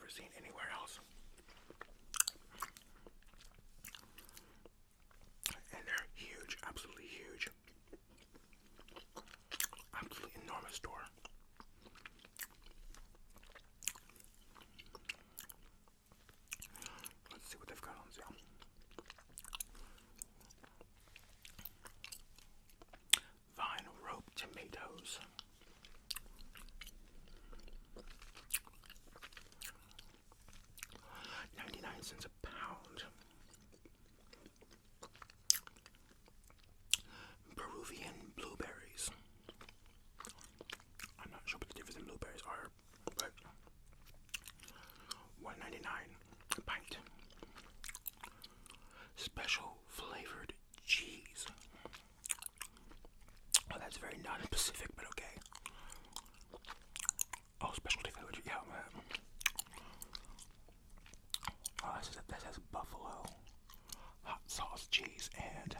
ever seen anywhere else. And they're huge, absolutely huge. Absolutely enormous store. Let's see what they've got on sale. Vine rope tomatoes. $0.99 a pound. Peruvian blueberries. I'm not sure what the difference in blueberries are, but $1.99 a pint. Special flavored cheese. Well, that's very non-specific, but okay. Oh, specialty flavored, yeah, man. Oh, that says buffalo hot sauce cheese and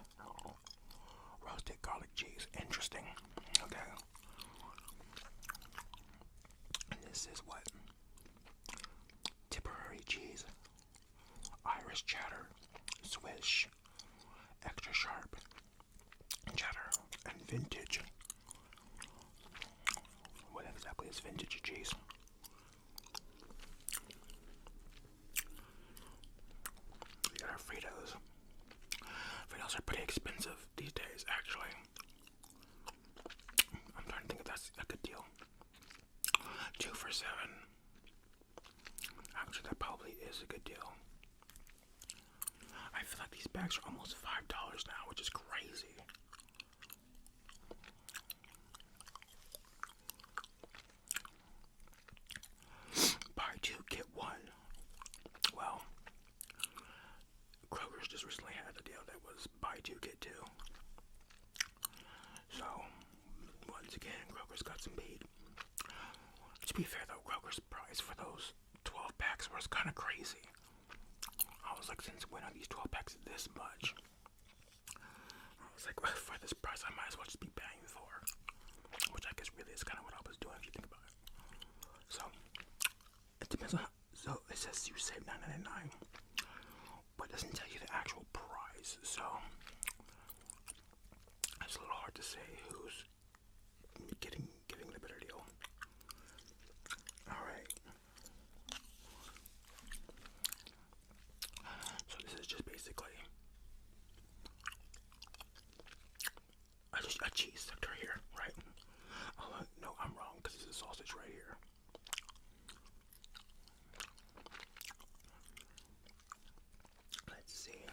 roasted garlic cheese. Interesting. Okay. And this is what? Tipperary cheese, Irish cheddar, Swiss, extra sharp cheddar, and vintage. What exactly is vintage cheese? We got our Fritos. Fritos are pretty expensive these days, actually. I'm trying to think if that's a good deal. 2 for $7. Actually, that probably is a good deal. I feel like these bags are almost $5 now, which is crazy. Buy 2, get 1. Well, Kroger's just recently had a deal that was buy 2, get 2. So, once again, Kroger's got some beat. To be fair though, Kroger's price for those 12 packs was kind of crazy. I was like, since when are these 12 packs this much? I was like, well, for this price, I might as well just be paying for. Which I guess really is kind of what I was doing if you think about it. So, it depends on how, so it says you save $9.99, but it doesn't tell you the actual price. So, it's a little hard to say who's giving the better deal. Alright. So this is just basically a cheese sector here, right? Oh, no, I'm wrong, because this is sausage right here. Let's see.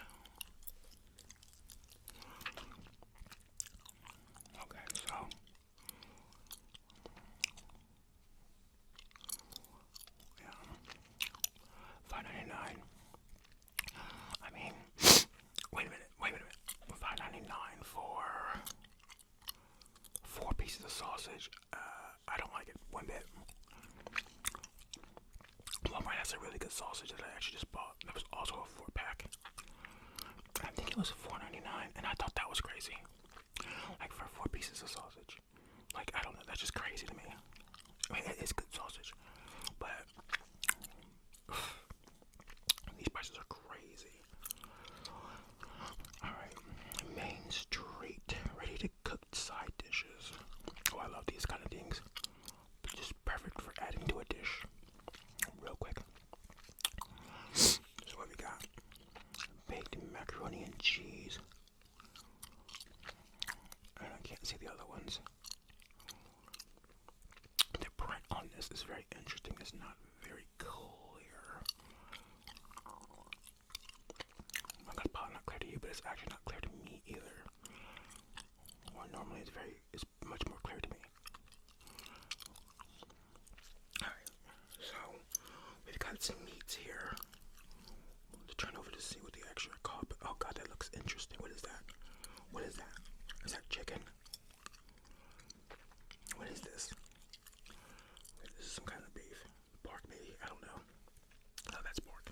Okay, so yeah, $5.99. I mean, wait a minute. $5.99 for 4 pieces of sausage. I don't like it one bit. Walmart has a really good sausage that I actually just bought. That was also a 4-pack. I think it was $4.99, and I thought that was crazy. Like for 4 pieces of sausage. Like, I don't know, that's just crazy to me. I mean, it is good sausage, but these prices are crazy. Alright, Main Street, ready to cook side dishes. Oh, I love these kind of things. Just perfect for adding to a dish. Real quick. So what we got? Baked macaroni and cheese. And I can't see the other ones. The print on this is very interesting. It's not very clear. It's probably not clear to you, but it's actually not clear to me either. Well, normally it's much more clear to me. Alright, so we've got some meats here. To turn over to see what they actually are called. But oh god, that looks interesting. What is that? What is that? Is that chicken? What is this? Wait, this is some kind of beef. Pork maybe? I don't know. Oh, that's pork.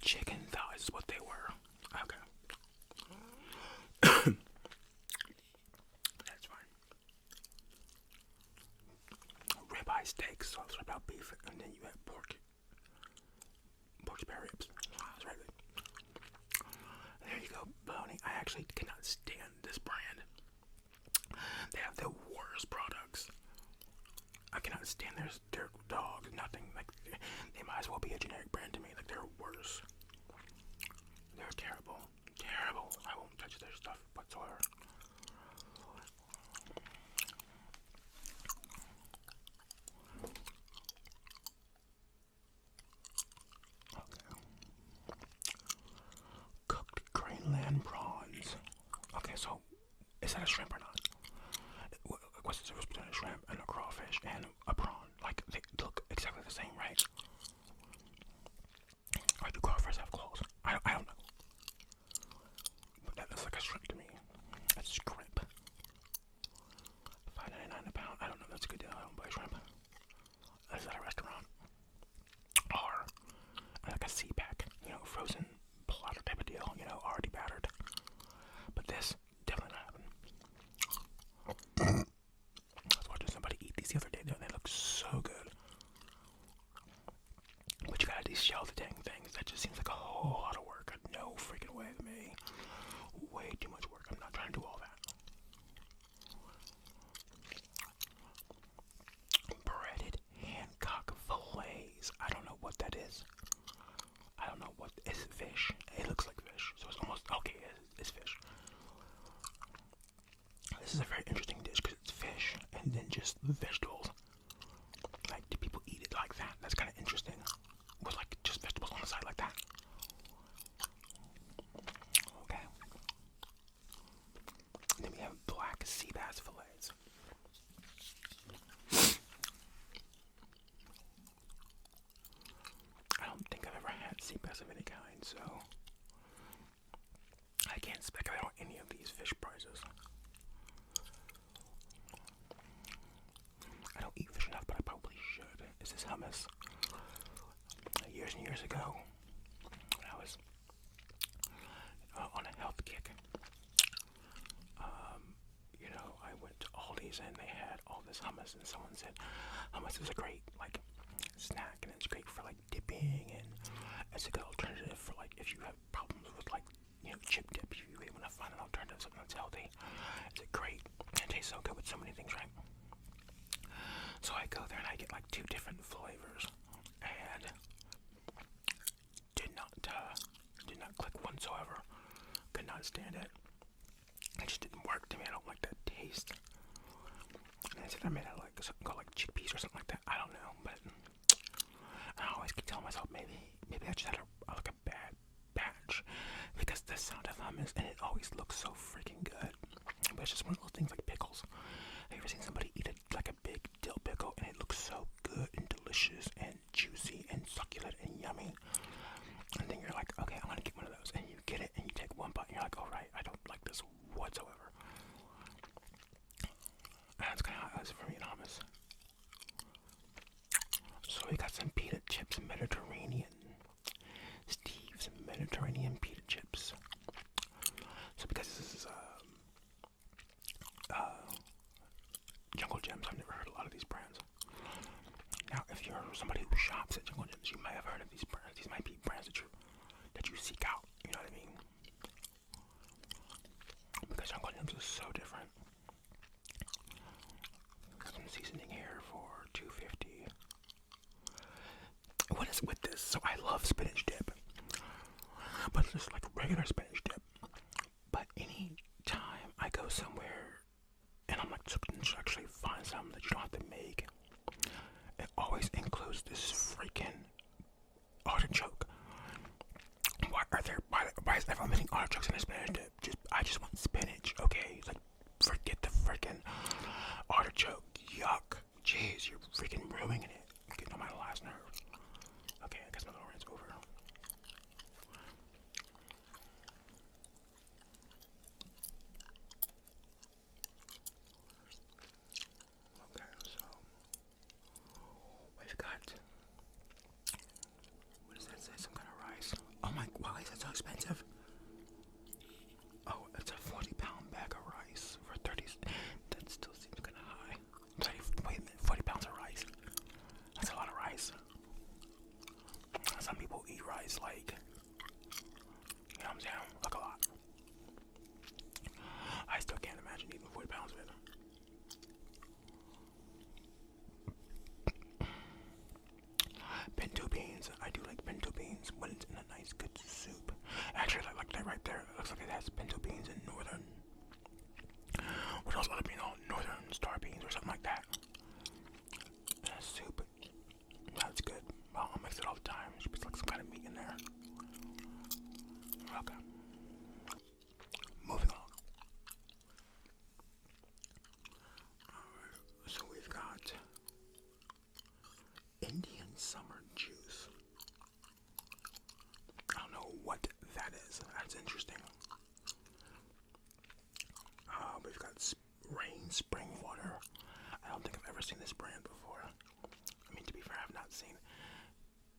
Chicken thighs is what they were. Okay. That's fine. Ribeye steaks. So beef, and then you have pork spare ribs. That's right. There you go, bologna. I actually cannot stand this brand. They have the worst products. I cannot stand their dog. Nothing like they might as well be a generic brand to me. Like they're worse. They're terrible, terrible. I won't touch their stuff whatsoever. Cooked Greenland prawns. Okay, so is that a shrimp or not? What's the difference between a shrimp and a crawfish and a prawn? Like they look exactly the same, right? Or do crawfish have claws? I don't know. But that looks like a shrimp to me. That's shrimp. $5.99 a pound. I don't know. That's a good deal. I don't buy shrimp. Is that a restaurant? Or like a sea pack, you know, frozen platter type of deal, you know, already battered. But this definitely not happening. I was watching somebody eat these the other day, though, and they look so good. But you got these shells dang things. That just seems like a whole lot of work. No freaking way to me. Way too much work. I'm not trying to do all that. Breaded Hancock fillets. I don't know what that is. I don't know what is it. Fish. It looks like fish, so it's almost okay. It's fish. This is a very interesting dish because it's fish and then just vegetables. Like, do people eat it like that? That's kind of interesting. With like just vegetables on the side like that. Okay. And then we have black sea bass fillets. I don't think I've ever had sea bass of any kind, so I can't speculate on any of these fish prices. I don't eat fish enough, but I probably should. Is this hummus? Years and years ago, when I was on a health kick, you know, I went to Aldi's and they had all this hummus, and someone said hummus is a great like snack and it's great for like dipping, and it's a good alternative for like if you have problems with like, you know, chip dip. If you really want to find an alternative, something that's healthy, it's great. It tastes so good with so many things, right? So I go there and I get like 2 different flavors, and did not click whatsoever. Could not stand it. It just didn't work to me. I don't like that taste. And I said I made it like something called like chickpeas or something like that. I don't know, but I always keep telling myself maybe I just had like a bad batch, because the sound of hummus and it always looks so freaking good. But it's just one of those things like pickles. Have you ever seen somebody eat like a big dill pickle and it looks so good and delicious and juicy and succulent and yummy? And then you're like, okay, I'm gonna get one of those, and you get it and you take one bite and you're like, all right, I don't like this whatsoever. And that's kind of how it is for me in hummus. So we got some pita chips, Mediterranean. Steve's Mediterranean pita chips. So because this is Jungle Gems, I've never heard a lot of these brands. Now, if you're somebody who shops at Jungle Gems, you might have heard of these brands. These might be brands that you seek out. You know what I mean? Because Jungle Gems is so different. Got some seasoning here for $2.50. What is with this? So I love spinach dip, but it's just like regular spinach dip. But any time I go somewhere and I'm like looking to actually find something that you don't have to make, it always includes this freaking artichoke. Why is everyone making artichokes in a spinach dip? I just want spinach, okay? Like, forget the freaking artichoke. Yuck. Jeez, you're freaking ruining it. You're getting on my last nerve. Okay, I guess my little rant's over. Okay, so we've got, what does that say? Some kind of rice. Oh my, why is that so expensive? Oh, it's a 40-pound bag of rice for 30. That still seems kind of high. Wait a minute, 40 pounds of rice. pounds down, like a lot. I still can't imagine eating 40 pounds of it. Pinto beans. I do like pinto beans when it's in a nice good soup. Actually, I like that right there. It looks like it has pinto beans and northern. What else other beans? Northern star beans or something like that. And a soup. That's good. Well, I'll mix it all the time. There should be like some kind of meat in there. Okay. Moving on. Alright, so we've got Indian summer juice. I don't know what that is. That's interesting. We've got rain spring water. I don't think I've ever seen this brand before. I mean, to be fair, I've not seen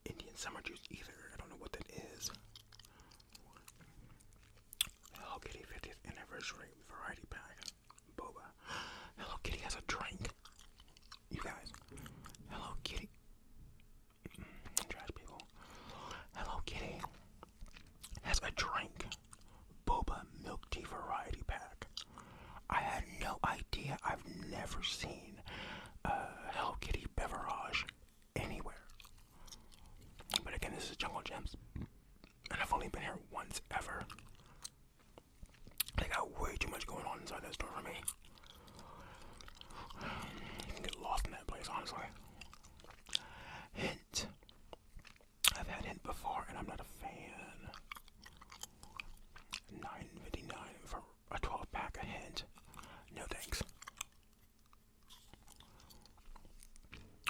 Indian summer juice either. I don't know what that is. Hello Kitty 50th anniversary variety pack. Boba. Hello Kitty has a drink. You guys. Hello Kitty. Trash people. Hello Kitty has a drink. Boba milk tea variety pack. I had no idea. I've never seen Hello Kitty beverage anywhere. But again, this is Jungle Gems. And I've only been here once ever. They got way too much going on inside that store for me. You can get lost in that place, honestly. Hint. I've had Hint before, and I'm not a fan. $9.59 for a 12-pack of Hint. No thanks.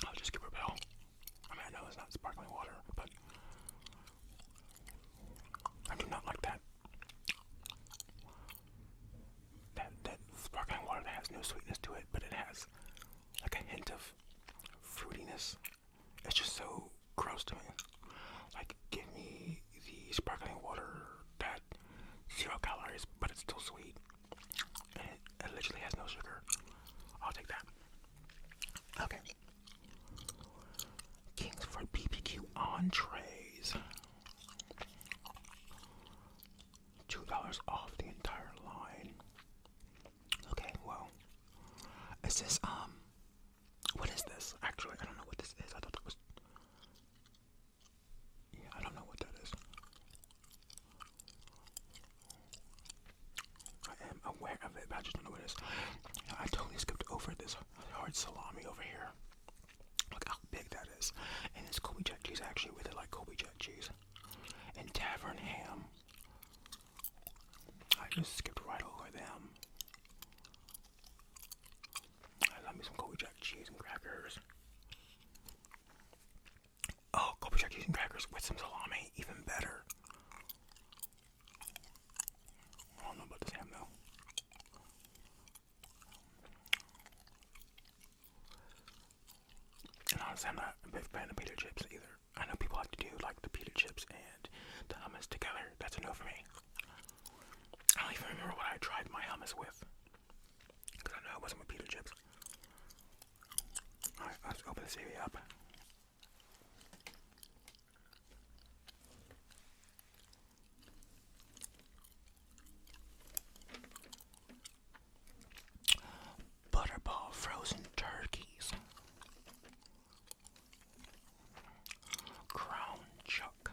I'll just give her a bell. I mean, I know it's not sparkling water, but I do not like that. That sparkling water that has no sweetness to it, but it has like a hint of fruitiness. It's just so gross to me. Like, give me the sparkling water that 0 calories, but it's still sweet. And it literally has no sugar. I'll take that. Okay. Kingsford BBQ entrees. $2 off the entire line. Okay, well. Is this, what is this? Actually, I don't know what this is. I thought that was, yeah, I don't know what that is. I am aware of it, but I just don't know what it is. I totally skipped over this hard salami over here. Look how big that is. And this Colby Jack cheese, I actually really like Colby Jack cheese. And Tavern ham. I just skipped right over them. I love me some Colby Jack cheese and crackers. Oh, Colby Jack cheese and crackers with some salami, even better. I don't know about this ham though. And honestly, I'm not a big fan of pita chips either. I know people like to do like the pita chips and the hummus together. That's a no for me. I don't even remember what I tried my hummus with. Because I know it wasn't with pita chips. Alright, let's open this baby up. Butterball frozen turkeys. Crown chuck.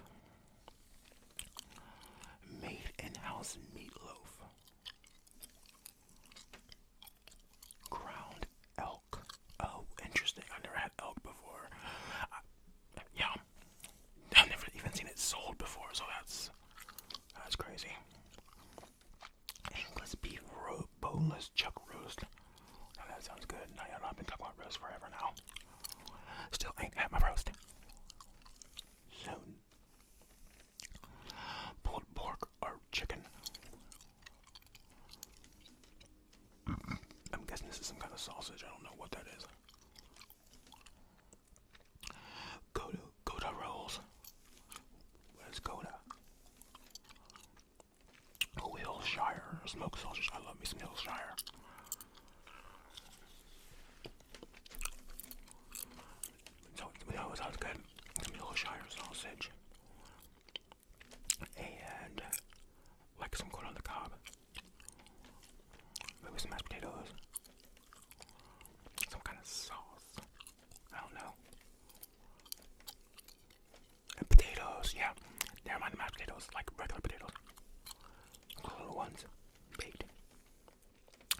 Made in-house meatloaf. Ground elk. Oh, interesting. I've never had elk before. Yeah, I've never even seen it sold before, so that's crazy. English beef boneless chuck roast. Oh, that sounds good. I've been talking about roast forever now. Still ain't had my roast. Soon. Pulled pork or chicken. I'm guessing this is some kind of sausage. I don't know what that is. Gouda rolls. What is Gouda? Oh, Hillshire smoked sausage. I love me some Hillshire. So, it sounds good. Some Hillshire sausage. And potatoes, like regular potatoes. Little ones, baked.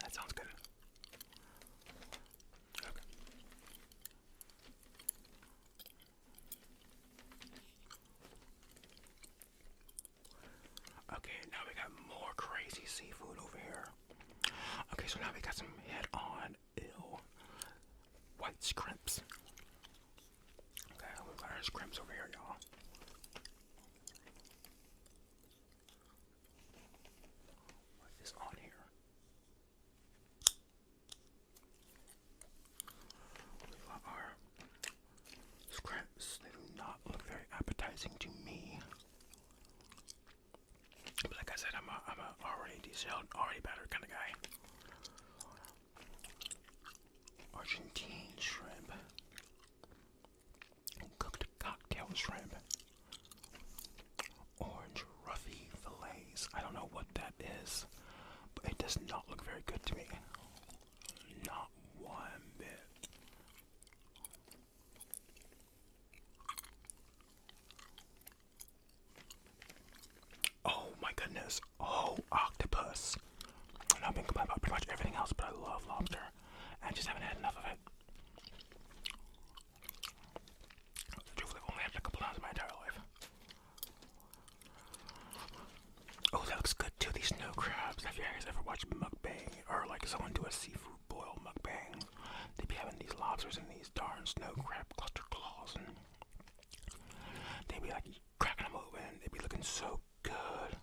That sounds good. Okay. Okay, now we got more crazy seafood over here. Okay, so now we got some head-on, white scrimps. Okay, we've got our scrimps over here, y'all. What is on here? We've got our scrimps. They do not look very appetizing to me. But like I said, I'm a already deshelled, already battered kind of guy. Argentine shrimp. Cooked cocktail shrimp. Orange ruffy fillets. I don't know what that is, but it does not look very good to me. Not one bit. Oh my goodness. Oh, octopus. I've been complaining about pretty much everything else, but I love lobster. I just haven't had enough of it. Truthfully, I've only had a couple times in my entire life. Oh, that looks good too, these snow crabs. Have you guys ever watched mukbang? Or like someone do a seafood boil mukbang? They'd be having these lobsters and these darn snow crab cluster claws, and they'd be like cracking them open. They'd be looking so good.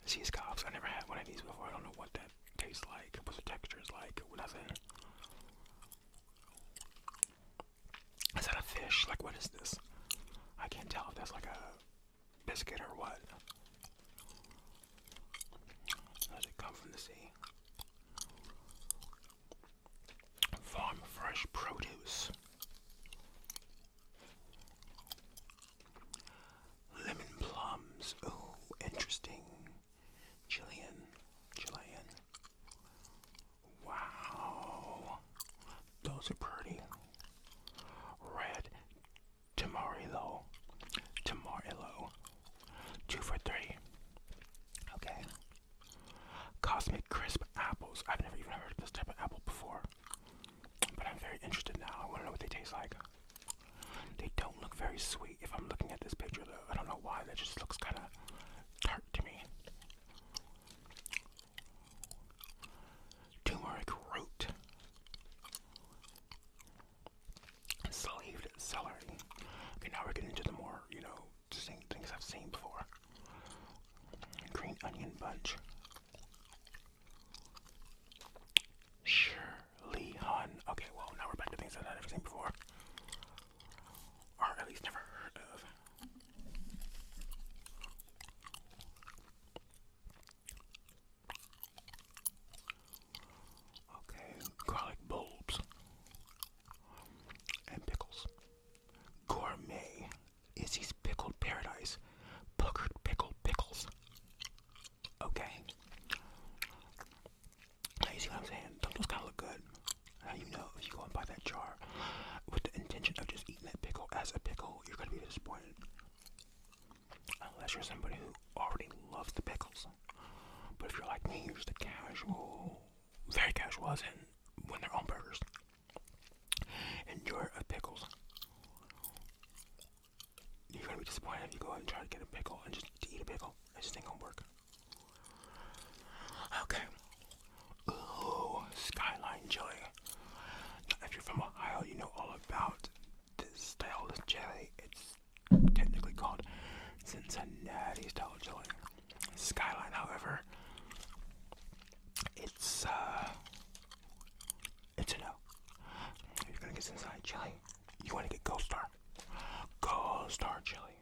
Sea scops. I never had one of these before. I don't know what that tastes like, what the texture is like, nothing. Is that a fish? Like, what is this? I can't tell if that's like a biscuit or what. Does it come from the sea? Farm fresh produce. Lemon plums. Oh, interesting. Chilean. Wow. Those are pretty. Red Tamarillo. 2 for $3. Okay. Cosmic crisp apples. I've never even heard of this type of apple before, but I'm very interested now. I want to know what they taste like. They don't look very sweet if I'm looking at this picture though. I don't know why. That just looks kind of tart to me. Turmeric root. Slaved celery. Okay, now we're getting into the more, things I've seen before. Green onion bunch. Shirley Hun. Okay, well, now we're back to things that I've never seen before. Or at least never heard of. Okay, garlic bulbs. And pickles. Gourmet. Izzy's Pickled Paradise. Puckered pickled pickles. Okay. Now you see what I'm saying? Don't those kind of look good? Now you know if you go and buy that jar with the intention of just eating that pickle as a pickle, you're going to be disappointed. Unless you're somebody who already loves the pickles. But if you're like me, you're just a casual, very casual, as in when they're on burgers, enjoyer of pickles, you're going to be disappointed if you go and try to get a pickle and just to eat a pickle. It just ain't going to work. Okay. Ooh, Skyline jelly. Now, if you're from Ohio, you know all about this style of jelly. It's technically called Cincinnati style jelly. Skyline, however, it's a no. If you're gonna get Cincinnati jelly, you want to get Gold Star. Gold Star jelly.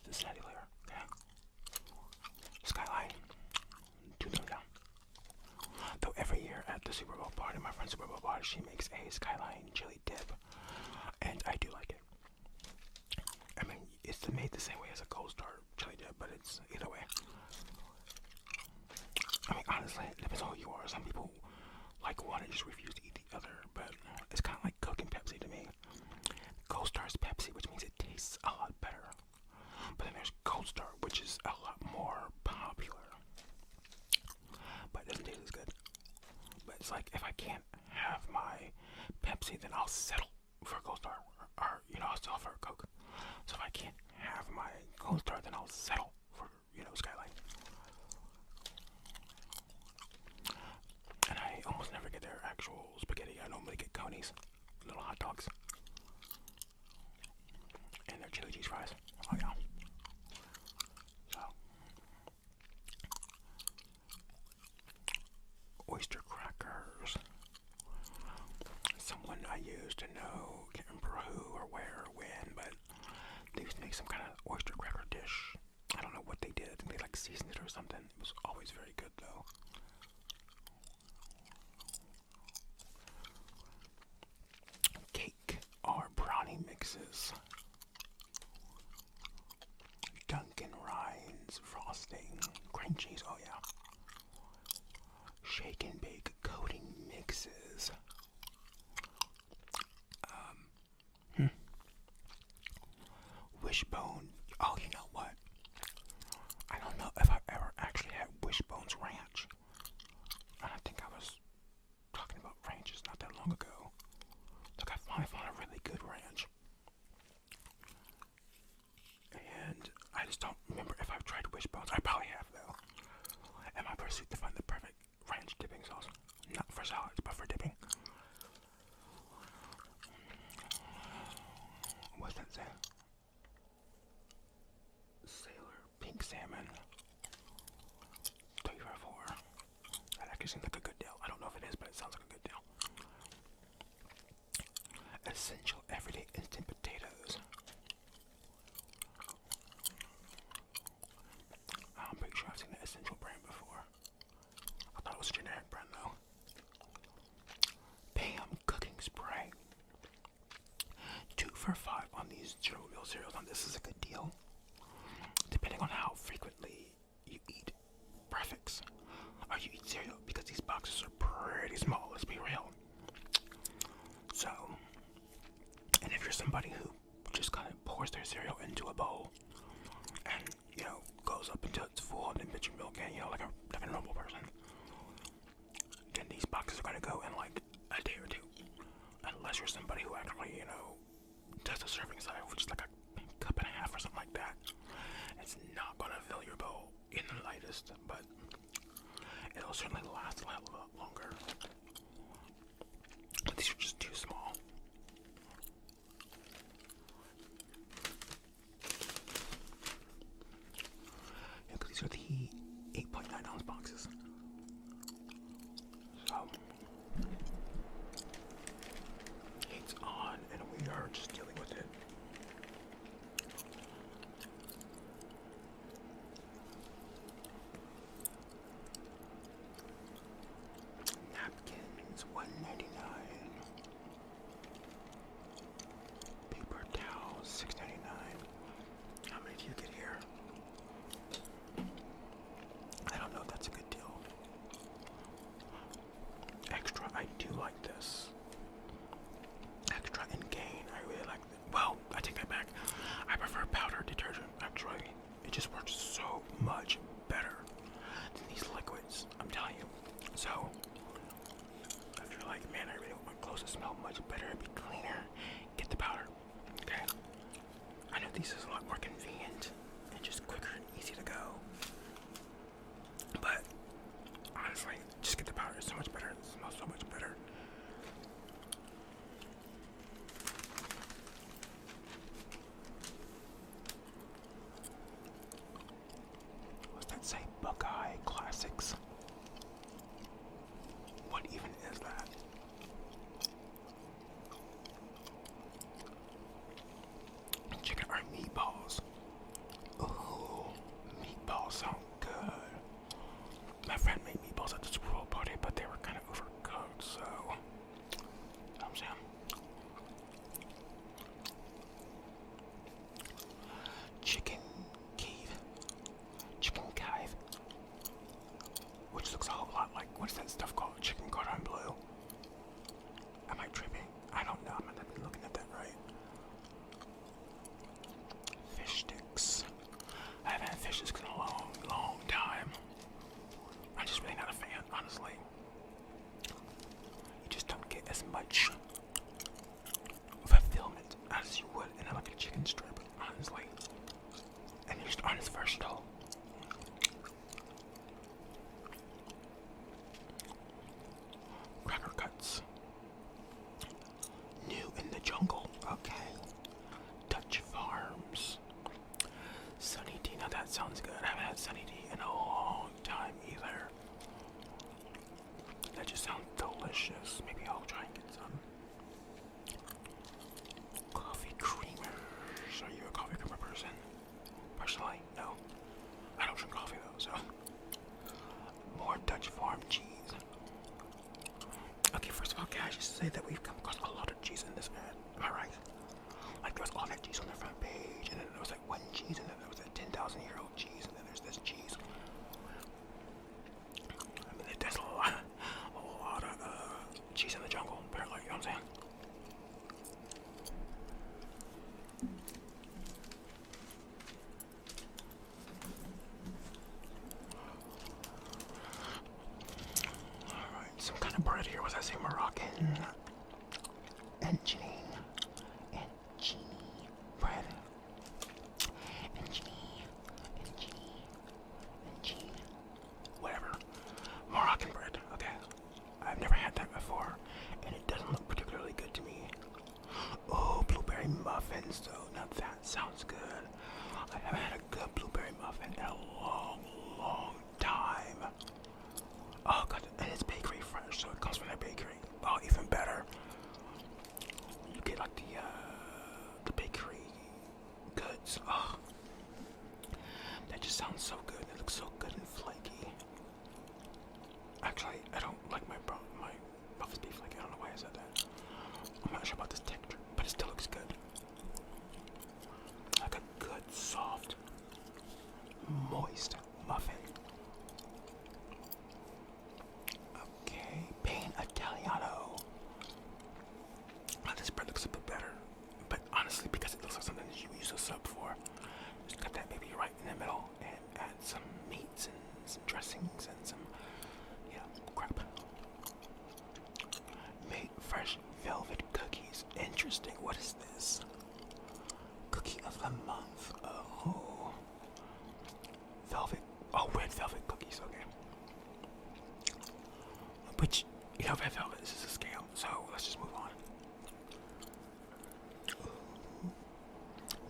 Cincinnati flavor. Okay. Skyline. 2 thumbs down. Though every year at the Super Bowl party, my friend's Super Bowl party, she makes a Skyline chili dip, and I do like it. I mean, it's made the same way as a Gold Star chili dip, but it's either way. I mean, honestly, it depends on who you are. Some people like one and just refuse to eat the other, but it's kind of like Coke and Pepsi to me. Gold Star is Pepsi, which means it tastes a lot better. see, then I'll settle for a Gold Star, or I'll settle for a Coke. So if I can't have my Gold Star, then I'll settle for Skyline. And I almost never get their actual spaghetti. I normally get conies, little hot dogs, and their chili cheese fries. Oh yeah. So oyster crackers. Someone I used to know, can't remember who or where or when, but they used to make some kind of oyster cracker dish. I don't know what they did. I think they like seasoned it or something. It was always very good though. Cake or brownie mixes. Dunkin' Rinds frosting. Cream cheese, oh yeah. Shake and bake coating mixes. Wishbone. Oh, you know what? I don't know if I've ever actually had Wishbone's Ranch. And I think I was talking about ranches not that long ago. Like, I finally found a really good ranch. And I just don't remember if I've tried Wishbones. I probably have, though. In my pursuit to find the perfect ranch dipping sauce. Not for salads, but for dipping. What's that say? Sailor pink salmon. 3 for $4. That actually seems like a good deal. I don't know if it is, but it sounds like a good deal. Essential everyday instant potatoes. I'm pretty sure I've seen the Essential brand before. I thought it was a generic brand though. Pam cooking spray. 2 for $5 on these General Mills cereals. Now this is a good deal. Depending on how frequently you eat breakfast or you eat cereal, because these boxes are pretty small, let's be real. So, and if you're somebody who just kind of pours their cereal into a bowl and, goes up until it's full and then puts your milk in, like a normal person, then these boxes are going to go in like a day or two. Unless you're somebody who actually, does the serving size, which is like a cup and a half or something like that. It's not going to fill your bowl in the lightest, but it'll certainly last a lot longer. But these are just too small. Yeah, because these are the 8.9 ounce boxes. So, it's on, and we are just dealing with it. Napkins, $1.99. Paper towels, $6.99. How many do you get here? I don't know if that's a good deal. Extra, I do like this. Extra and Gain, I really like it. Well, I take that back. I prefer powder detergent, actually. It just works so much better than these liquids, I'm telling you. So, if you're like, man, I really want my clothes to smell much better and be cleaner, get the powder, okay? I know these is a lot more convenient and just quicker and easy to go. But, honestly, just get the powder. It's so much better. It smells so much better. What's that say? Buckeye Classics. What even is that? Chicken or meatballs? Ooh, meatballs sound good. My friend made meatballs at the Super Bowl party, but they were kind of overcooked, so, you know what I'm saying? Chicken cave, which looks a whole lot like, what's that stuff called? Chicken cordon bleu. Am I tripping? I don't know. I'm not be looking at that right. Fish sticks. I haven't had fish sticks in a long time. I'm just really not a fan, honestly. You just don't get as much honest, versatile. Cracker cuts. New in the jungle. Okay. Dutch Farms. Sunny D. Now that sounds good. I haven't had Sunny D in a long time either. That just sounds delicious. Maybe I'll try and get some. Coffee creamers. Are you a coffee creamer person? Personally, no. I don't drink coffee though, so. More Dutch Farm cheese. Okay, first of all, can I just say that we've come across a lot of cheese in this ad? Am I right? Like, there was all that cheese on the front page, and then there was like one cheese, and then there was that 10,000-year-old cheese, and then there's this cheese. I mean, there's a lot of cheese in the jungle, apparently, you know what I'm saying? Alright, some kind of bread here. Was that say Moroccan? Engine. Bread. Whatever. Moroccan bread. Okay. I've never had that before, and it doesn't look particularly good to me. Oh, blueberry muffins, though. Now that sounds good. I haven't had a good blueberry muffin in a long time. Oh, God. And it's bakery fresh, so it comes from their bakery. Oh, even better. You get like the bakery goods. Oh, that just sounds so good. It looks so good and flaky. Actually, I don't like my muffins be flaky. I don't know why I said that. I'm not sure about this texture, but it still looks good. Like a good, soft, moist muffin. Okay, Pain Italiano. This bread looks a bit better, but honestly, because it looks like something that you use a sub for, just cut that baby right in the middle and add some meats and some dressings and some, crap. Made fresh velvet cookies. Interesting. What is this? Cookie of the month. Oh, velvet. Oh, red velvet cookies. Okay. Which, red velvet is a scam. So let's just move on.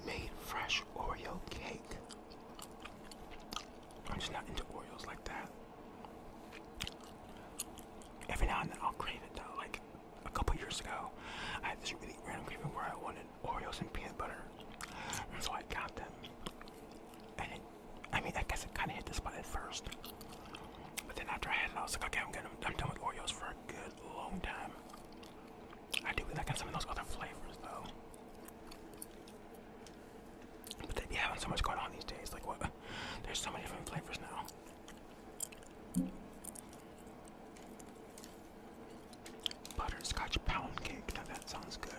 Made fresh Oreo cake. I'm just not into Oreos like that. Every now and then I'll crave it though. Like a couple years ago, I had this really random craving where I wanted Oreos and peanut butter, and so I got them. And I guess it kind of hit the spot at first, but then after I had it, I was like, okay, I'm done with Oreos for a good long time. I do like some of those other flavors though. But they be having so much going on these days. Like what? There's so many different flavors now. Butterscotch pound cake. Now that sounds good.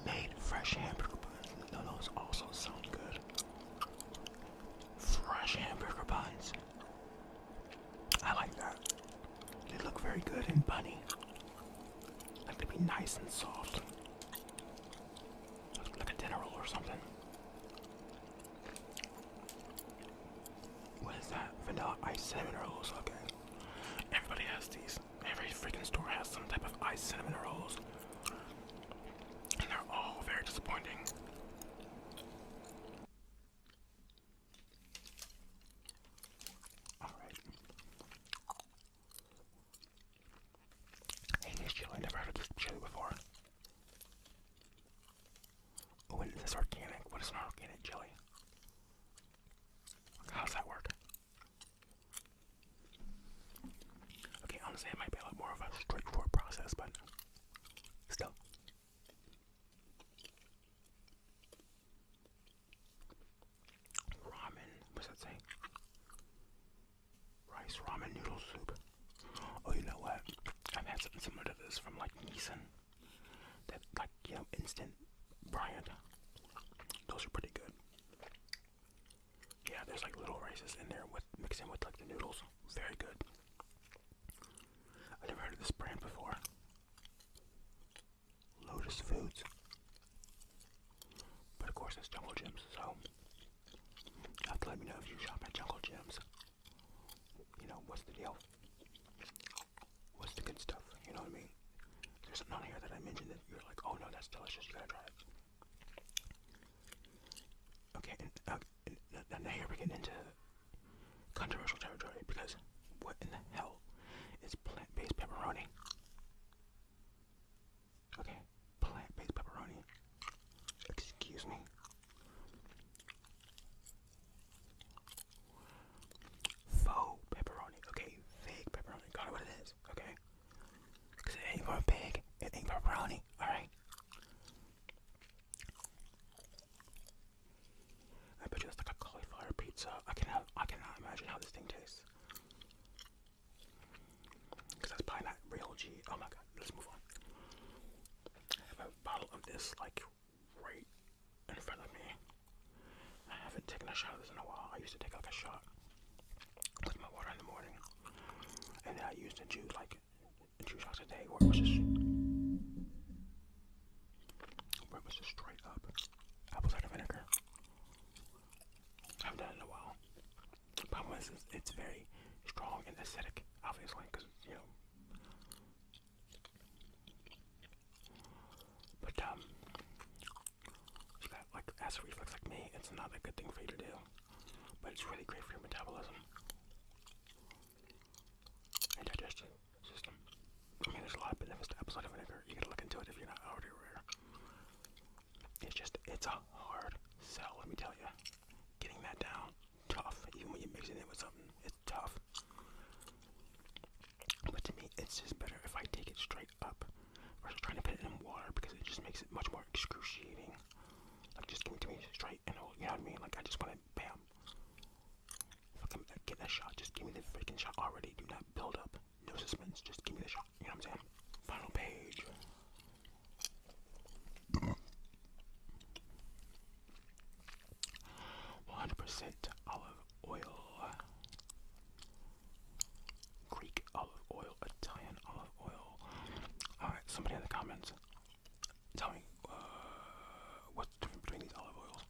Made fresh hamburger buns. No, those also sound good. Fresh hamburger buns. I like that. They look very good and bunny. Like they'd be nice and soft. Like a dinner roll or something. What is that? Vanilla iced cinnamon rolls. Okay. Everybody has these. Every freaking store has some type of iced cinnamon rolls. And they're all very disappointing. Alright. Hey, this chili. I never heard of this chili before. Oh, and is this organic? What is an organic chili? How does that work? Okay, honestly, it might be a lot more of a straightforward process, but still. Ramen. What's that say? Rice ramen noodle soup. Oh, you know what? I've had something similar to this from like Nissan. That instant brand. Those are pretty good. Yeah, there's like little rices in there mixed in with like the noodles. Very good. I've never heard of this brand before. Lotus Foods. But of course it's Jungle Gyms, so let me know if you shop at Jungle Gyms. You know, what's the deal? What's the good stuff? You know what I mean? There's something on here that I mentioned that you're like, oh no, that's delicious, you gotta try it. Okay, and now here we're getting into controversial territory, because what in the hell is plant-based pepperoni? Okay, plant-based pepperoni. Excuse me. Faux pepperoni. Okay, fake pepperoni. Call it what it is. Okay, because it ain't for a pig. It ain't pepperoni. All right. I bet you that's like a cauliflower pizza. I cannot imagine how this thing tastes. Because that's probably not real G. Oh my god. Let's move on. I have a bottle of this like right in front of me. I haven't taken a shot of this in a while. I used to take like a shot with my water in the morning, and then I used to do like 2 shots a day, where it was just straight up apple cider vinegar. I haven't done it in a while. The problem is it's very strong and acidic, obviously, because you know. But if you got like acid reflux like me, it's not a good thing for you to do. But it's really great for your metabolism and digestion system. I mean, there's a lot of benefits to apple cider vinegar. You gotta look into it if you're not already aware. It's a hard sell, let me tell you. Getting that down, tough. Even when you're mixing it with something, it's tough. But to me, it's just better if I take it straight up versus trying to put it in water, because it just makes it much more excruciating. Like, just give it to me straight and whole, you know what I mean? Like, I just want it, bam. If I can get that shot, just give me the freaking shot already. Do not build up. No suspense, just give me the shot. You know what I'm saying? Final page. 100% olive oil. Greek olive oil, Italian olive oil. Alright, somebody in the comments, tell me what's the difference between these olive oils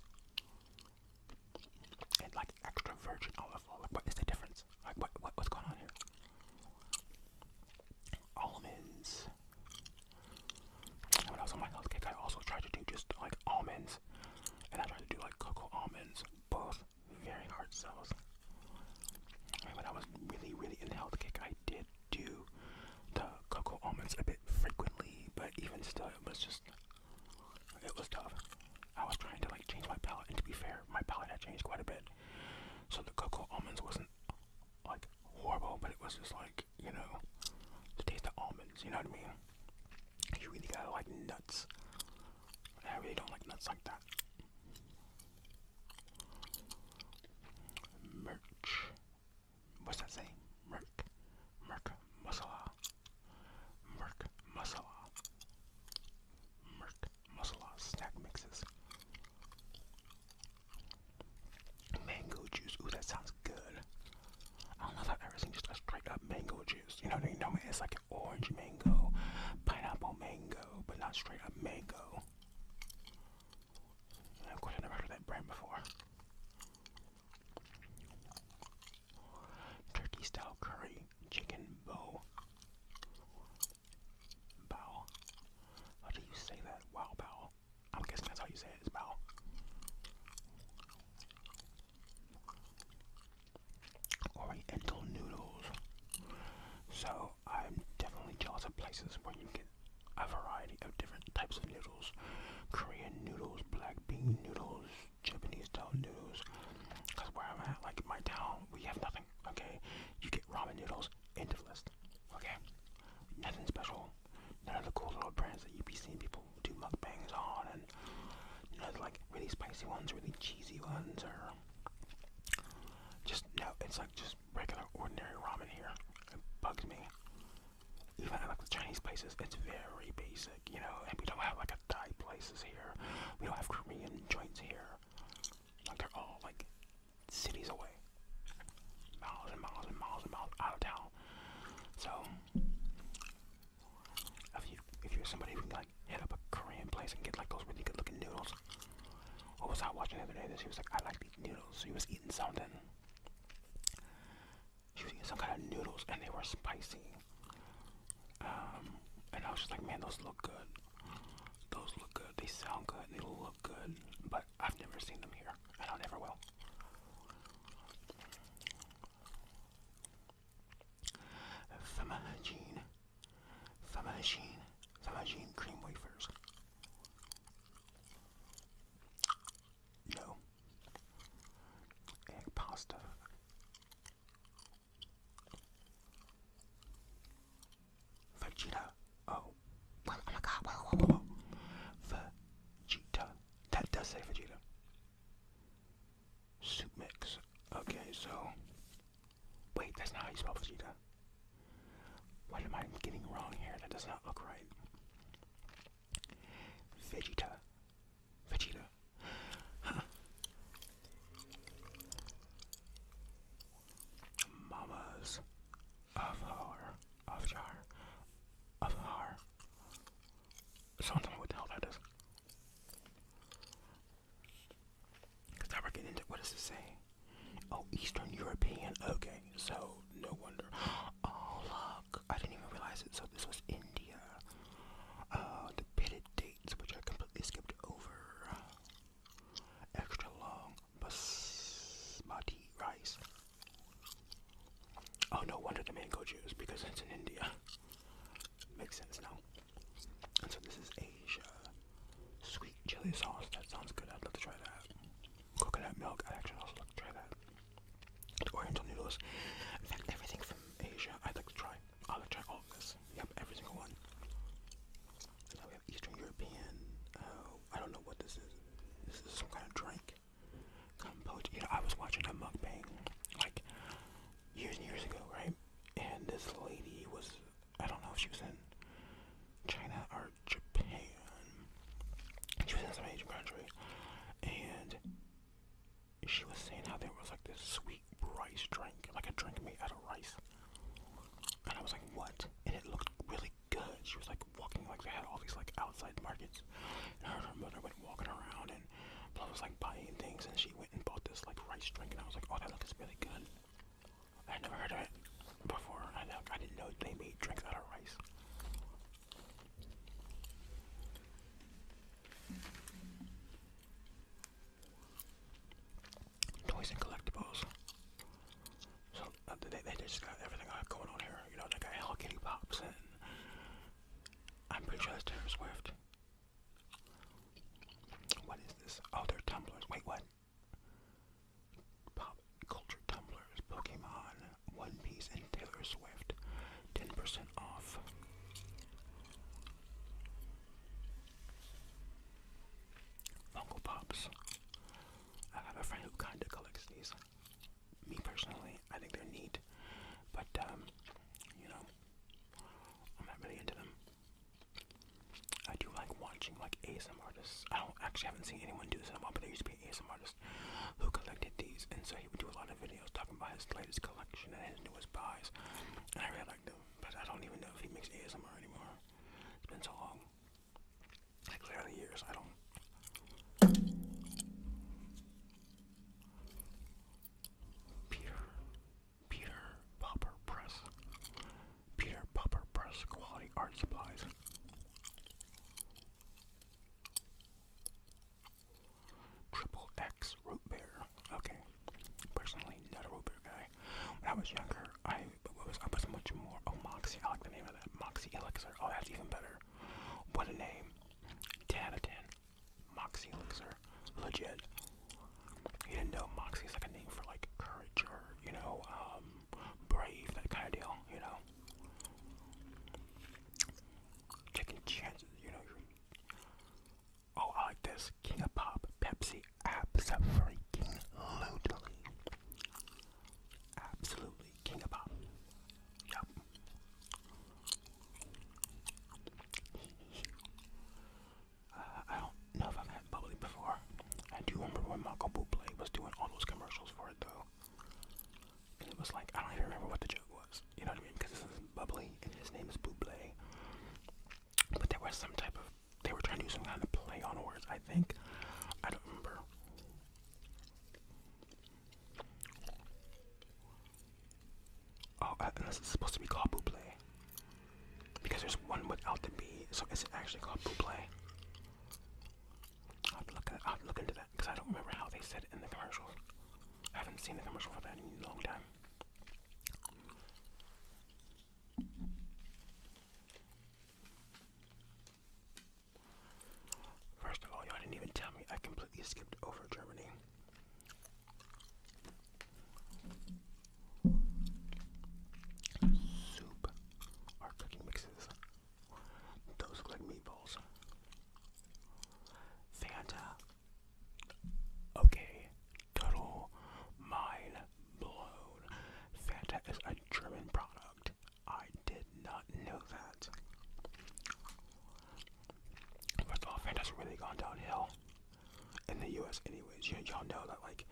and like extra virgin olive oil. Like, what is the difference? Like, what's going on here? Almonds. And when I was on my health kick, I also tried to do just like almonds, and I tried to do like cocoa almonds. Both very hard sells. And when I was really in the health kick, I did do the cocoa almonds a bit frequently, but even still, it was tough. I was trying to like change my palate, and to be fair, my palate had changed quite a bit. So the cocoa almonds wasn't like horrible, but it was just like, you know, the taste of almonds, you know what I mean? You really gotta like nuts. I really don't like nuts like that. Merch. What's that say? Merc masala. Merc masala. Merc masala snack mixes. Mango juice. Ooh, that sounds good. I don't know if I've ever seen just a straight up mango juice. You know what I mean? No, it's like an orange mango, pineapple mango, but not straight up mango. And of course, I've never heard of that brand before. Turkey style curry chicken bow. Bow. How do you say that? Wow, bow. I'm guessing that's how you say it, is bow. Oriental noodles. So I'm definitely jealous of places where you get a variety of different types of noodles. Korean noodles, black bean noodles, Japanese style noodles. Because where I'm at, like my town, we have nothing. Okay, you get ramen noodles, end of list. Okay, nothing special. None of the cool little brands that you be seeing people do mukbangs on, and none of the like really spicy ones, really cheesy ones, or just no. It's like just regular, ordinary ramen here. It bugs me. Even at like the Chinese places, it's very basic, you know. And we don't have like a Thai places here. We don't have Korean joints here. Like they're all like cities away. Miles and miles and miles and miles out of town. So if you're somebody who can like hit up a Korean place and get like those really good looking noodles. What was I watching the other day? He was like, I like these noodles. She was eating something. She was eating some kind of noodles, and they were spicy. And I was just like, man, those look good. Those look good. They sound good. They look good. But I've never seen them here, and I never will. Famagine cream wafers. No. Egg pasta. Vegeta. Oh. Oh my god. Whoa. Vegeta. That does say Vegeta. Soup mix. Okay, so. Wait, that's not how you spell Vegeta. What am I getting wrong here? That does not look right. Vegeta. Huh. Mamas of har. Someone tell me what the hell that is. Because now we're getting into, what does it say? Oh, Eastern European. Okay, so no wonder. Oh, look. I didn't even realize it. So this was India. The pitted dates, which I completely skipped over. Extra long basmati rice. Oh, no wonder the mango juice, because it's in India. Makes sense now. And so this is Asia. Sweet chili sauce. That sounds good. I'd love to try that. Coconut milk. I'd actually also love to try that. Oriental noodles. In fact, everything from Asia I'd like to try. I'll try all of this. Yep, every single one. And now we have Eastern European. I don't know what this is. This is some kind of drink. Compote. You know, I was watching a mukbang like years and years ago, right? And this lady was, I don't know if she was in China or Japan. She was in some Asian country. And she was saying how there was like this sweet rice drink, like a drink made out of rice. And I was like, what? And it looked really good. She was like walking, like they had all these like outside markets. And her mother went walking around, and Blah was like buying things, and she went and bought this like rice drink, and I was like, oh, that looks really good. I had never heard of it before. I didn't know they made drinks out of rice. Toys and collectibles. So they just got everything going on here. You know, they got Hello Kitty Pops, and I'm pretty sure that's Taylor Swift. What is this? Oh, they're tumblers. Wait, what? Pop culture tumblers. Pokemon, One Piece, and Taylor Swift. 10% off. Funko Pops. I have a friend who kinda collects these. Me personally, I think they're neat, but you know, I'm not really into them. I do like watching like ASM artists. I haven't seen anyone do this in a while, but there used to be an ASM artist who collected these, and so he would do a lot of videos talking about his latest collection and his newest buys, and I really liked them, but I don't even know if he makes ASMR anymore. It's been so long, like literally years. I don't. Peter Popper Press quality art supplies. Triple X root beer. Okay. Personally, not a root beer guy. When I was younger, I was much more. Oh, Moxie. I like the name of that. Moxie Elixir. Oh, that's even better. What a name. 10 out of 10. Moxie Elixir. Legit. You didn't know Moxie's like a name for like courage or, you know, brave, that kind of deal, you know. Taking chances, you know. Oh, I like this. King of Pop, Pepsi, absolutely. Absolutely, King of Pop. Yup. I don't know if I've had bubbly before. I do remember when Michael Bublé was doing all those commercials for it, though. And it was like, I don't even remember what the joke was. You know what I mean? Because this is bubbly, and his name is Bublé. But there was some type of, they were trying to do some kind of play on words, I think. I don't remember. unless it's supposed to be called buble. Because there's one without the B, so is it actually called buble? I'll have to look into that, because I don't remember how they said it in the commercials. I haven't seen the commercial for that in a long time. First of all, y'all didn't even tell me I completely skipped over Germany. Soup or cooking mixes. Those look like meatballs. Fanta. Okay, total mind blown. Fanta is a German product. I did not know that. First of all, Fanta's really gone downhill in the US anyways. Y'all know that, like,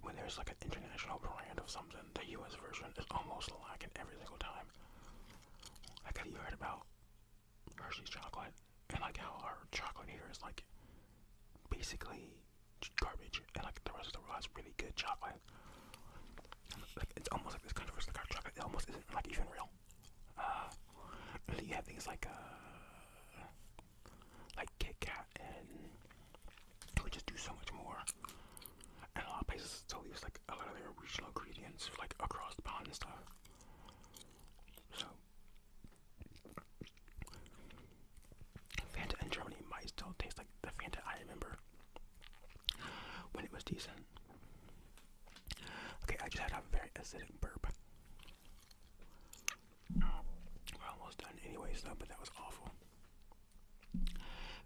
when there's like an international brand of something, the US version is almost lacking every single time. Like, have you heard about Hershey's chocolate? And like how our chocolate here is like basically garbage, and like the rest of the world has really good chocolate. Like, it's almost like this controversy, like our chocolate, it almost isn't like even real. You have things like Kit Kat, and we just do so much more. And a lot of places still use like a lot of their regional ingredients like across the pond and stuff. So Fanta in Germany might still taste like the Fanta I remember when it was decent. Okay, I just had a very acidic burp. We're almost done anyways though, but that was awful.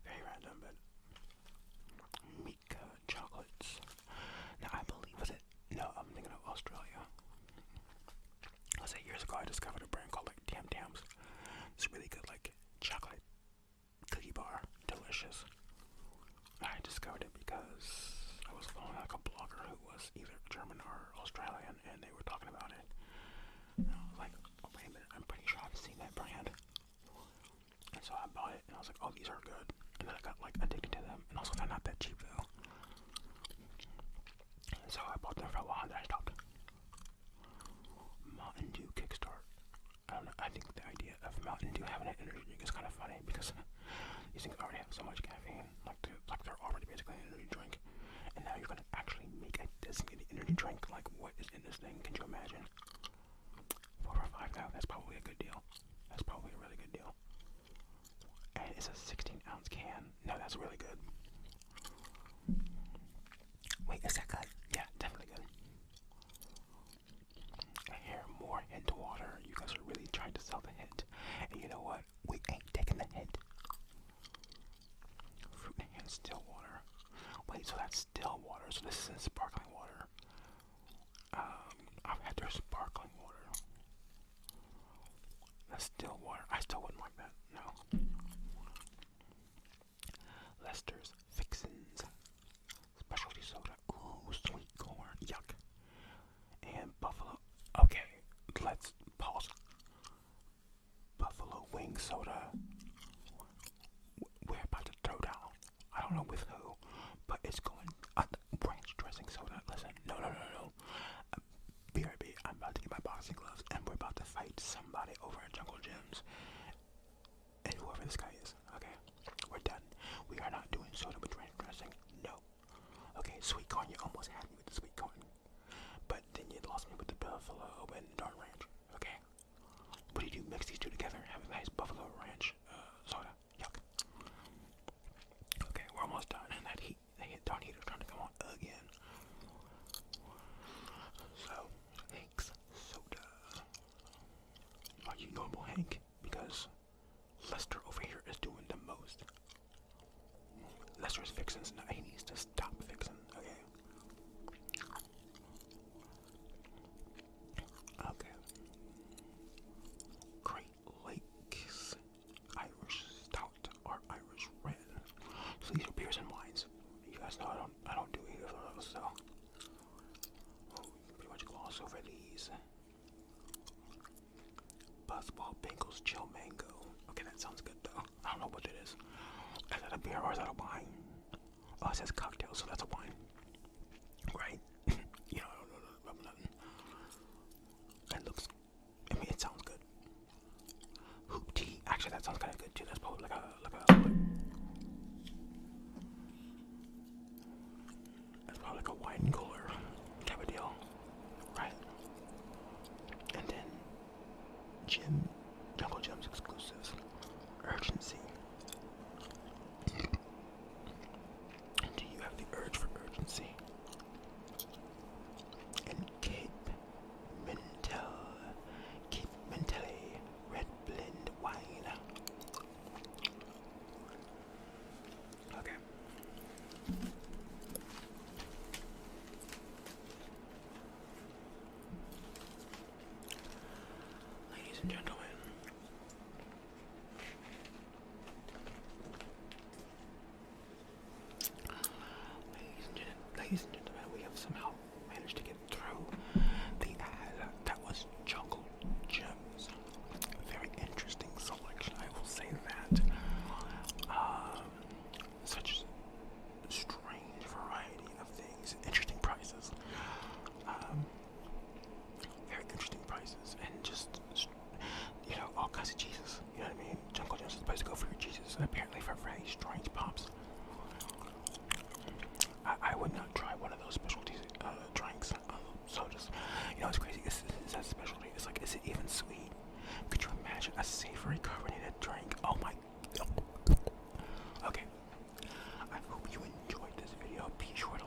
Very random, but Mika chocolates. Now I believe, was it? No, I'm thinking of Australia. Let's say years ago I discovered a brand called like Tam Tams. It's really good, like chocolate cookie bar, delicious. I discovered it because I was following like a blogger who was either German or Australian, and they were talking about it. And I was like, oh, wait a minute, I'm pretty sure I've seen that brand. And so I bought it, and I was like, oh, these are good. And then I got like addicted to them, and also they're not that cheap though. And so I bought them for a while, and then I stopped. Mountain Dew Kickstart. I don't know. I think the idea of Mountain Dew having an energy drink is kind of funny because these things already have so much caffeine, like they're already basically an energy drink, and now you're gonna actually make a designated energy drink. Like, what is in this thing? Can you imagine? 4 for $5 now. That's probably a good deal. That's probably a really good deal. And it's a 16-ounce can. No, that's really good. Wait, is that good? Yeah, definitely good. I hear more hint water. You guys are really trying to sell the hint. And you know what? We ain't taking the hint. Fruit and still water. Wait, so that's still water. So this isn't sparkling water. I've had their sparkling water. That's still water. I still wouldn't like that. No. Lester's Fixins. Specialty soda. Ooh, sweet corn. Yuck. And Buffalo. Okay, let's pause. Buffalo wing soda. We're about to throw down. I don't know with who, but it's going. Ranch dressing soda. Listen, no. BRB, I'm about to get my boxing gloves, and we're about to fight somebody over at Jungle Gyms. And whoever this guy is, okay? We're done. We are not doing soda with ranch dressing. No. Okay, sweet corn, you almost had me with the sweet corn. But then you lost me with the buffalo and dark ranch. Okay? What do you do? Mix these two together and have a nice buffalo ranch soda. Yuck. Okay, we're almost done. And that darn heater's trying to come on again. So, Hank's soda. Are you normal, Hank? Because Lester over here is doing the most. Lester's fixing. Now he needs to stop fixing. Okay. Okay. Great Lakes Irish Stout or Irish Red. So these are beers and wines. You guys know I don't do either of those, so you can pretty much gloss over these. Buzzball Pickles Chill Mango. Okay, that sounds good though. I don't know what it is. Is that a beer or is that a wine? Oh, it says cocktail, so that's a wine. Right? You know, I don't know nothing. It looks Dude, that's probably that's probably like a wine cooler type of deal, right? And then Jungle Jim's exclusives, urgency. Do you have the urge for urgency? And Cape Mentale red blend wine. Okay. Ladies and gentlemen, ladies and gentlemen, we have somehow managed to get through the ad. That was Jungle Gems. Very interesting selection, I will say that. Such a strange variety of things. Interesting prices. Very interesting prices. And just, all kinds of cheeses. You know what I mean? Jungle Gems is the place to go for your cheeses. And apparently for very strange pops. I would not try one of those specialty drinks. So just, it's crazy. It's that specialty. It's like, is it even sweet? Could you imagine a savory carbonated drink? Oh my. Okay. I hope you enjoyed this video. Be sure to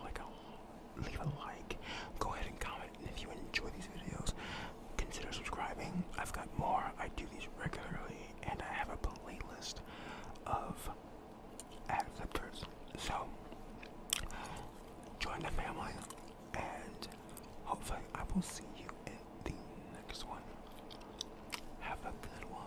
leave a like. Go ahead and comment. And if you enjoy these videos, consider subscribing. I've got more. I do these regularly, and I have a playlist of ad flippers. So join the family, and hopefully I will see you in the next one. Have a good one.